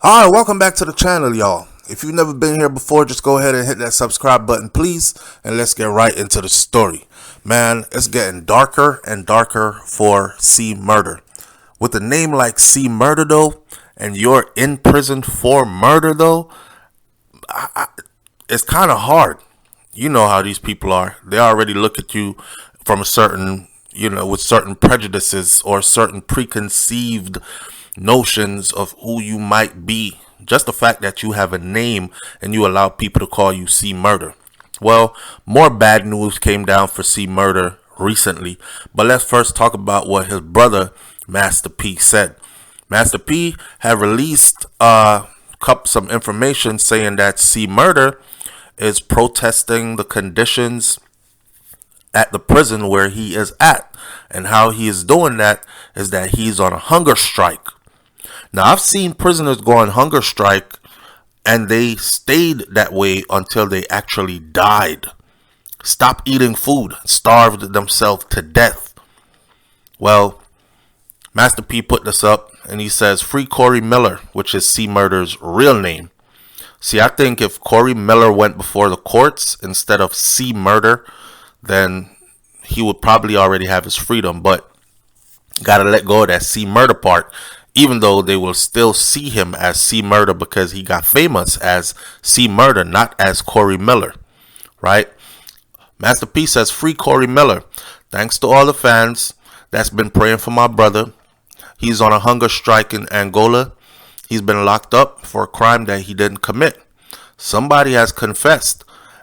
Alright, welcome back to the channel, y'all. If you've never been here before, just go ahead and hit that subscribe button, please, and let's get right into the story. Man, it's getting darker and darker for C Murder. With a name like C Murder, though, and you're in prison for murder, though, it's kind of hard. You know how these people are. They already look at you from a certain, with certain prejudices or certain preconceived notions of who you might be. Just the fact that you have a name and you allow people to call you C Murder. Well, more bad news came down for C Murder recently, but let's first talk about what his brother Master P said. Master P had released some information saying that C Murder is protesting the conditions at the prison where he is at, and how he is doing that is that he's on a hunger strike. Now, I've seen prisoners go on hunger strike and they stayed that way until they actually died. Stopped eating food, starved themselves to death. Well, Master P put this up and he says, "Free Corey Miller," which is C Murder's real name. See, I think if Corey Miller went before the courts instead of C Murder, then he would probably already have his freedom. But gotta let go of that C Murder part, even though they will still see him as C Murder because he got famous as C Murder, not as Corey Miller, right? Master P says, "Free Corey Miller. Thanks to all the fans that's been praying for my brother. He's on a hunger strike in Angola. He's been locked up for a crime that he didn't commit. Somebody has confessed,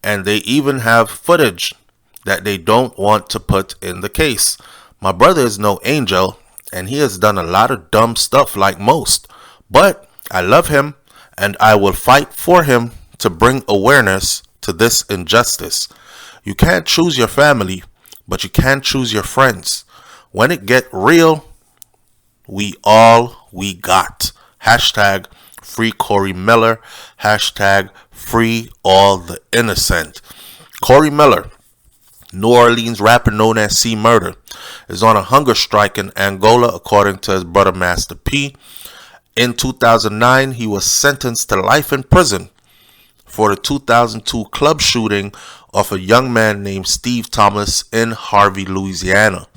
and they even have footage that they don't want to put in the case. My brother is no angel, and he has done a lot of dumb stuff like most. But I love him, and I will fight for him to bring awareness to this injustice. You can't choose your family, but you can choose your friends. When it get real, we got. Hashtag free Corey Miller. Hashtag free all the innocent." Corey Miller, New Orleans rapper known as C Murder, is on a hunger strike in Angola, according to his brother Master P. In 2009, he was sentenced to life in prison for the 2002 club shooting of a young man named Steve Thomas in Harvey, Louisiana.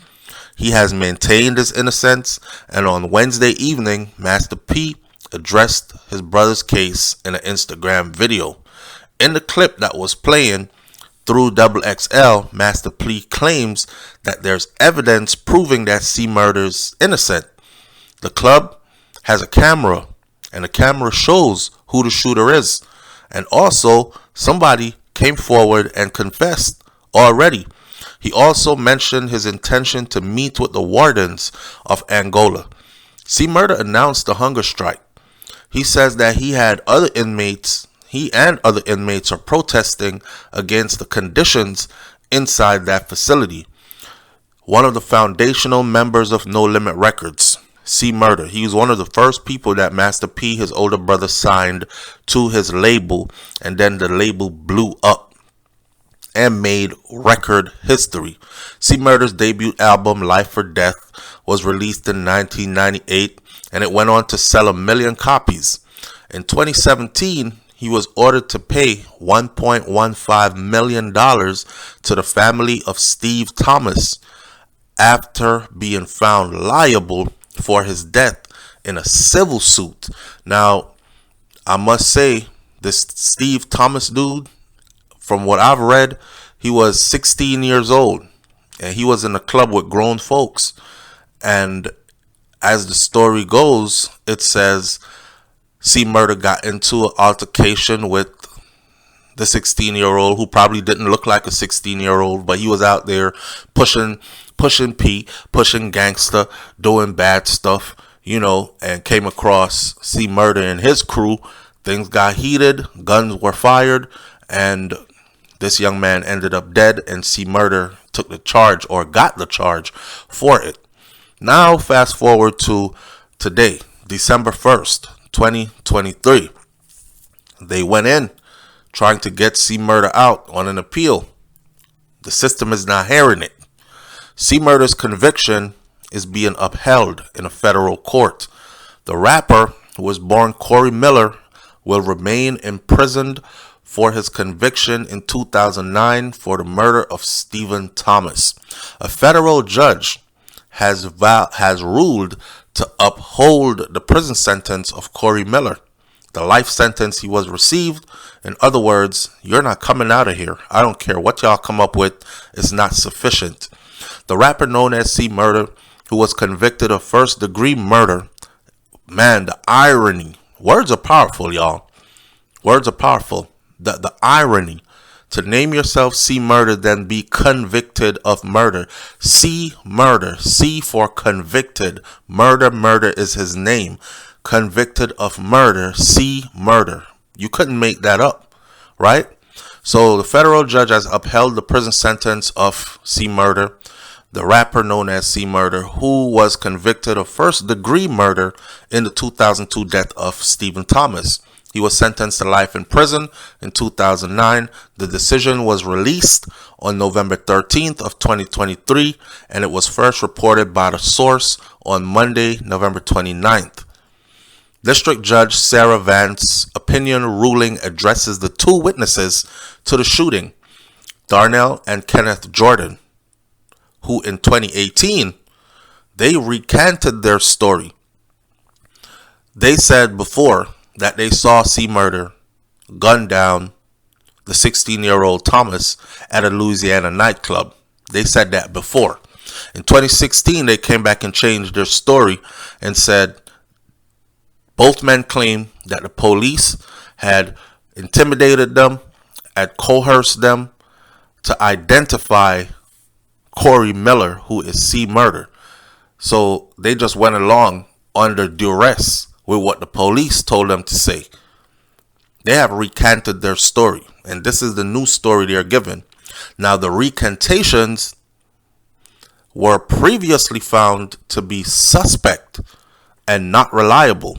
He has maintained his innocence, and on Wednesday evening, Master P addressed his brother's case in an Instagram video. In the clip that was playing through XXL, Master P claims that there's evidence proving that C Murder's innocent. The club has a camera, and the camera shows who the shooter is. And also, somebody came forward and confessed already. He also mentioned his intention to meet with the wardens of Angola. C Murder announced the hunger strike. He says that he and other inmates are protesting against the conditions inside that facility. One of the foundational members of No Limit Records, C Murder, he was one of the first people that Master P, his older brother, signed to his label, and then the label blew up and made record history. C Murder's debut album, Life or Death, was released in 1998, and it went on to sell 1 million copies. In 2017, he was ordered to pay $1.15 million to the family of Steve Thomas after being found liable for his death in a civil suit. Now, I must say, this Steve Thomas dude, from what I've read, he was 16 years old, and he was in a club with grown folks. And as the story goes, it says C Murder got into an altercation with the 16-year-old, who probably didn't look like a 16-year-old, but he was out there pushing P, pushing gangster, doing bad stuff, and came across C Murder and his crew. Things got heated, guns were fired, and this young man ended up dead, and C Murder took the charge, or got the charge for it. Now, fast forward to today, December 1st, 2023. They went in trying to get C Murder out on an appeal. The system is not hearing it. C Murder's conviction is being upheld in a federal court. The rapper who was born Corey Miller, will remain imprisoned for his conviction in 2009 for the murder of Stephen Thomas. A federal judge has ruled to uphold the prison sentence of Corey Miller, the life sentence he was received. In other words, you're not coming out of here. I don't care what y'all come up with, it's not sufficient. The rapper known as C Murder, who was convicted of first-degree murder, man, the irony. Words are powerful, y'all. Words are powerful. The irony. To name yourself C Murder, then be convicted of murder. C Murder. C for convicted. Murder is his name. Convicted of murder. C Murder. You couldn't make that up, right? So the federal judge has upheld the prison sentence of C Murder, the rapper known as C Murder, who was convicted of first-degree murder in the 2002 death of Stephen Thomas. He was sentenced to life in prison in 2009. The decision was released on November 13th of 2023, and it was first reported by The Source on Monday, November 29th. District Judge Sarah Vance's opinion ruling addresses the two witnesses to the shooting, Darnell and Kenneth Jordan, who in 2018, they recanted their story. They said before that they saw C Murder gun down the 16-year-old Thomas at a Louisiana nightclub. They said that before. In 2016, they came back and changed their story and said both men claimed that the police had intimidated them, had coerced them to identify Corey Miller, who is C Murder. So they just went along under duress with what the police told them to say. They have recanted their story, and this is the new story they're given. Now, the recantations were previously found to be suspect and not reliable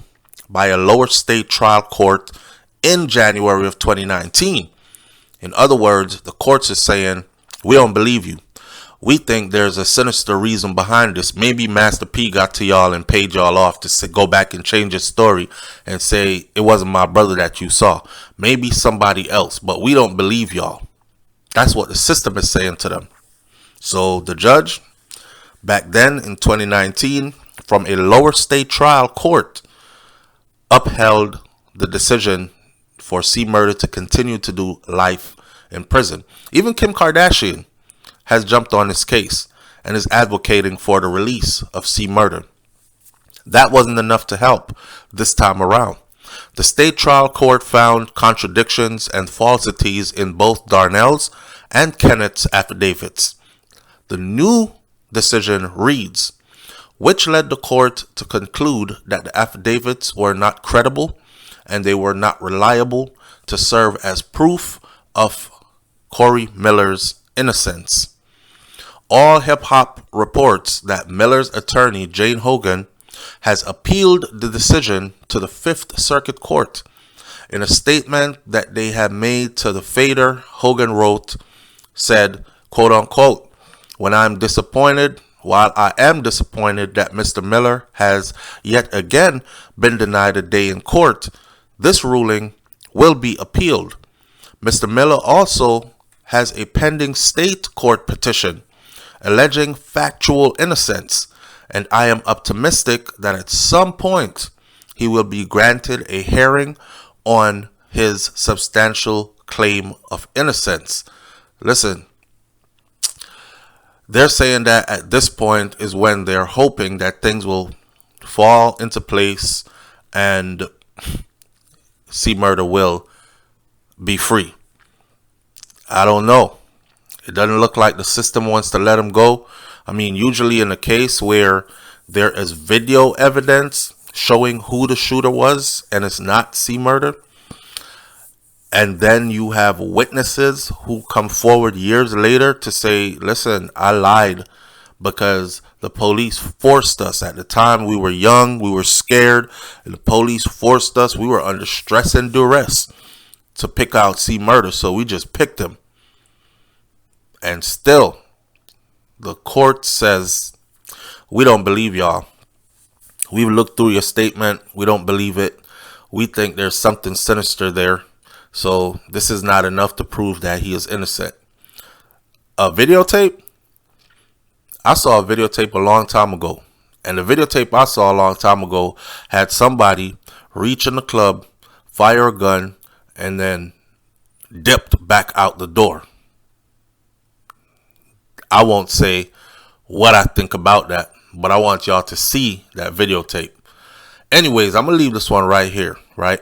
by a lower state trial court in January of 2019. In other words, the courts are saying, we don't believe you. We think there's a sinister reason behind this. Maybe Master P got to y'all and paid y'all off to go back and change his story and say it wasn't my brother that you saw. Maybe somebody else, but we don't believe y'all. That's what the system is saying to them. So the judge, back then in 2019, from a lower state trial court, upheld the decision for C Murder to continue to do life in prison. Even Kim Kardashian has jumped on this case and is advocating for the release of C Murder. That wasn't enough to help this time around. The state trial court found contradictions and falsities in both Darnell's and Kenneth's affidavits. The new decision reads, which led the court to conclude that the affidavits were not credible and they were not reliable to serve as proof of Corey Miller's innocence. All hip-hop reports that Miller's attorney, Jane Hogan, has appealed the decision to the Fifth Circuit Court. In a statement that they have made to the Fader, Hogan wrote, said, quote unquote, while I am disappointed that Mr. Miller has yet again been denied a day in court, this ruling will be appealed. Mr. Miller also has a pending state court petition alleging factual innocence, and I am optimistic that at some point he will be granted a hearing on his substantial claim of innocence. Listen, they're saying that at this point is when they're hoping that things will fall into place and C Murder will be free. I don't know. It doesn't look like the system wants to let him go. I mean, usually in a case where there is video evidence showing who the shooter was and it's not C Murder, and then you have witnesses who come forward years later to say, listen, I lied because the police forced us. At the time, we were young, we were scared, and the police forced us. We were under stress and duress to pick out C Murder, so we just picked him. And still, the court says, we don't believe y'all. We've looked through your statement. We don't believe it. We think there's something sinister there. So this is not enough to prove that he is innocent. A videotape? I saw a videotape a long time ago. And the videotape I saw a long time ago had somebody reach in the club, fire a gun, and then dipped back out the door. I won't say what I think about that, but I want y'all to see that videotape. Anyways, I'm going to leave this one right here, right?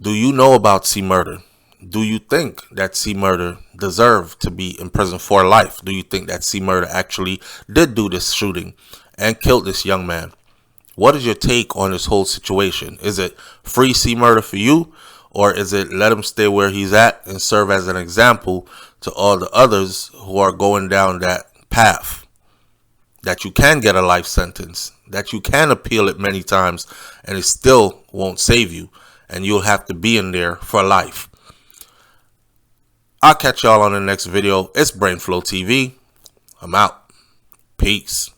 Do you know about C Murder? Do you think that C Murder deserved to be in prison for life? Do you think that C Murder actually did do this shooting and killed this young man? What is your take on this whole situation? Is it free C Murder for you? Or is it let him stay where he's at and serve as an example to all the others who are going down that path? That you can get a life sentence, that you can appeal it many times, and it still won't save you, and you'll have to be in there for life. I'll catch y'all on the next video. It's Brainflow TV. I'm out. Peace.